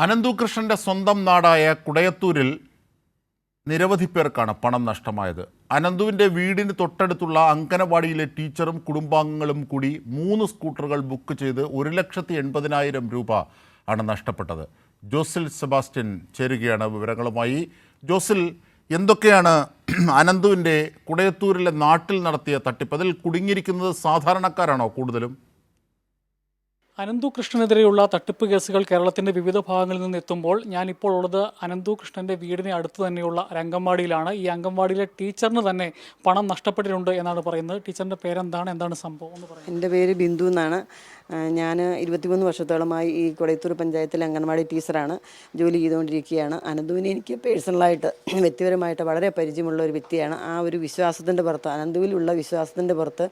അനന്തുകൃഷ്ണന്റെ സ്വന്തം നാടായ കുടയത്തൂരിൽ നിരവധി പേർക്കാണ് പണം നഷ്ടമായത്. അനന്തുവിൻ്റെ വീടിന് തൊട്ടടുത്തുള്ള അങ്കനവാടിയിലെ ടീച്ചറും കുടുംബാംഗങ്ങളും കൂടി 3 സ്കൂട്ടറുകൾ ബുക്ക് ചെയ്ത് 1,80,000 രൂപ ആണ് നഷ്ടപ്പെട്ടത്. ജോസിൽ സെബാസ്റ്റ്യൻ ചേരുകയാണ് വിവരങ്ങളുമായി. ജോസിൽ, എന്തൊക്കെയാണ് അനന്തുവിൻ്റെ കുടയത്തൂരിലെ നാട്ടിൽ നടത്തിയ തട്ടിപ്പ്? അതിൽ കുടുങ്ങിയിരിക്കുന്നത് സാധാരണക്കാരാണോ കൂടുതലും? അനന്തു കൃഷ്ണനെതിരെയുള്ള തട്ടിപ്പ് കേസുകൾ കേരളത്തിൻ്റെ വിവിധ ഭാഗങ്ങളിൽ നിന്ന് എത്തുമ്പോൾ ഞാനിപ്പോൾ ഉള്ളത് അനന്തു കൃഷ്ണൻ്റെ വീടിന് അടുത്ത് തന്നെയുള്ള ഒരു അംഗൻവാടിയിലാണ്. ഈ അംഗൻവാടിയിലെ ടീച്ചറിന് തന്നെ പണം നഷ്ടപ്പെട്ടിട്ടുണ്ട് എന്നാണ് പറയുന്നത്. ടീച്ചറിൻ്റെ പേരെന്താണ്, എന്താണ് സംഭവം എന്ന് പറയുന്നത്? എൻ്റെ പേര് ബിന്ദു എന്നാണ്. ഞാൻ 23 വർഷത്തോളമായി ഈ കൊടയത്തൂർ പഞ്ചായത്തിലെ അംഗൻവാടി ടീച്ചറാണ്. ജോലി ചെയ്തുകൊണ്ടിരിക്കുകയാണ്. അനന്തുവിനെ എനിക്ക് പേഴ്സണലായിട്ട് വ്യക്തിപരമായിട്ട് വളരെ പരിചയമുള്ള ഒരു വ്യക്തിയാണ്. ആ ഒരു വിശ്വാസത്തിൻ്റെ പുറത്ത്, അനന്തുവിലുള്ള വിശ്വാസത്തിൻ്റെ പുറത്ത്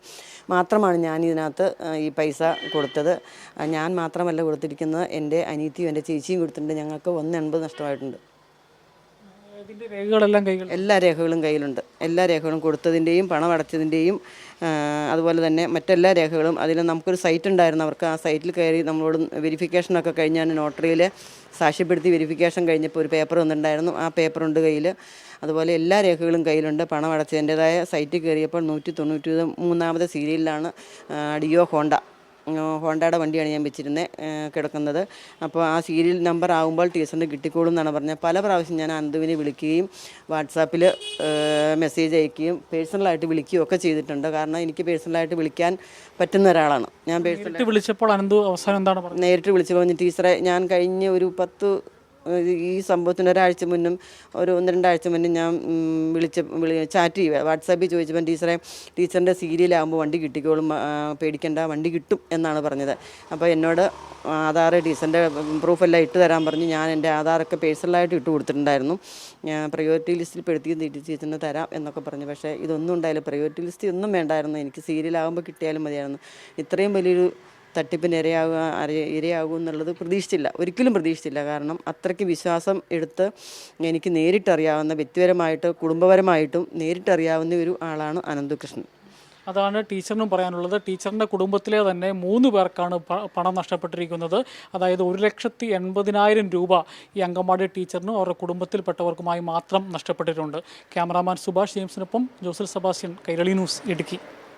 മാത്രമാണ് ഞാൻ ഇതിനകത്ത് ഈ പൈസ കൊടുത്തത്. ഞാൻ മാത്രമല്ല കൊടുത്തിരിക്കുന്നത്, എൻ്റെ അനിയത്തിയും എൻ്റെ ചേച്ചിയും കൊടുത്തിട്ടുണ്ട്. ഞങ്ങൾക്ക് 1,80 നഷ്ടമായിട്ടുണ്ട്. എല്ലാ രേഖകളും കയ്യിലുണ്ട്. എല്ലാ രേഖകളും കൊടുത്തതിൻ്റെയും പണം അടച്ചതിൻ്റെയും അതുപോലെ തന്നെ മറ്റെല്ലാ രേഖകളും. അതിൽ നമുക്കൊരു സൈറ്റ് ഉണ്ടായിരുന്നു. അവർക്ക് ആ സൈറ്റിൽ കയറി നമ്മളോട് വെരിഫിക്കേഷനൊക്കെ കഴിഞ്ഞാൽ നോട്ടറിയിൽ സാക്ഷ്യപ്പെടുത്തി വെരിഫിക്കേഷൻ കഴിഞ്ഞപ്പോൾ ഒരു പേപ്പർ വന്നിട്ടുണ്ടായിരുന്നു. ആ പേപ്പറുണ്ട് കയ്യിൽ. അതുപോലെ എല്ലാ രേഖകളും കയ്യിലുണ്ട്. പണം അടച്ചതിൻ്റെതായ സൈറ്റിൽ കയറിയപ്പോൾ 193 സീരിയലിലാണ് ഡിയോ ഹോണ്ടയുടെ വണ്ടിയാണ് ഞാൻ വെച്ചിരുന്നത് കിടക്കുന്നത്. അപ്പോൾ ആ സീരിയൽ നമ്പർ ആകുമ്പോൾ ടീച്ചറിന് കിട്ടിക്കോളും എന്നാണ് പറഞ്ഞത്. പല പ്രാവശ്യം ഞാൻ അനന്തുവിനെ വിളിക്കുകയും വാട്സാപ്പിൽ മെസ്സേജ് അയക്കുകയും പേഴ്സണലായിട്ട് വിളിക്കുകയും ഒക്കെ ചെയ്തിട്ടുണ്ട്. കാരണം എനിക്ക് പേഴ്സണലായിട്ട് വിളിക്കാൻ പറ്റുന്ന ഒരാളാണ് ഞാൻ. പേഴ്സണലായിട്ട് വിളിച്ചപ്പോൾ അനന്തു അവസാനം എന്താണ് പറഞ്ഞത്? നേരിട്ട് വിളിച്ചു പറഞ്ഞ്, ടീച്ചറെ ഞാൻ കഴിഞ്ഞ ഒരു 10 ഈ സംഭവത്തിന് ഒരാഴ്ച മുന്നും ഒരു 1-2 ആഴ്ച മുന്നും ഞാൻ ചാറ്റ് ചെയ്യുക, വാട്സാപ്പിൽ ചോദിച്ചപ്പോൾ ടീച്ചറിൻ്റെ സീരിയലാകുമ്പോൾ വണ്ടി കിട്ടിക്കോളും, പേടിക്കേണ്ട, വണ്ടി കിട്ടും എന്നാണ് പറഞ്ഞത്. അപ്പോൾ എന്നോട് ആധാർ, ടീച്ചറിൻ്റെ പ്രൂഫെല്ലാം ഇട്ട് തരാൻ പറഞ്ഞു. ഞാൻ എൻ്റെ ആധാറൊക്കെ പേഴ്സണലായിട്ട് ഇട്ട് കൊടുത്തിട്ടുണ്ടായിരുന്നു. ഞാൻ പ്രയോറിറ്റി ലിസ്റ്റിൽ പെടുത്തി ടീച്ചറിന് തരാം എന്നൊക്കെ പറഞ്ഞു. പക്ഷേ ഇതൊന്നും ഉണ്ടായില്ല. പ്രയോറിറ്റി ലിസ്റ്റ് ഒന്നും വേണ്ടായിരുന്നു. എനിക്ക് സീരിയലാകുമ്പോൾ കിട്ടിയാലും മതിയായിരുന്നു. ഇത്രയും വലിയൊരു തട്ടിപ്പിന് ഇരയാകും എന്നുള്ളത് പ്രതീക്ഷിച്ചില്ല, ഒരിക്കലും പ്രതീക്ഷിച്ചില്ല. കാരണം അത്രയ്ക്ക് വിശ്വാസം എടുത്ത് എനിക്ക് നേരിട്ടറിയാവുന്ന, വ്യക്തിപരമായിട്ട് കുടുംബപരമായിട്ടും നേരിട്ടറിയാവുന്ന ഒരു ആളാണ് അനന്തുകൃഷ്ണൻ. അതാണ് ടീച്ചറിനും പറയാനുള്ളത്. ടീച്ചറിൻ്റെ കുടുംബത്തിലെ തന്നെ 3 പേർക്കാണ് പണം നഷ്ടപ്പെട്ടിരിക്കുന്നത്. അതായത് 1,80,000 രൂപ ഈ അംഗൻവാടി ടീച്ചറിനും അവരുടെ കുടുംബത്തിൽപ്പെട്ടവർക്കുമായി മാത്രം നഷ്ടപ്പെട്ടിട്ടുണ്ട്. Cameraman Subhash ജെയിംസിനൊപ്പം ജോസൽ Sebastian, Kairali news, Idukki.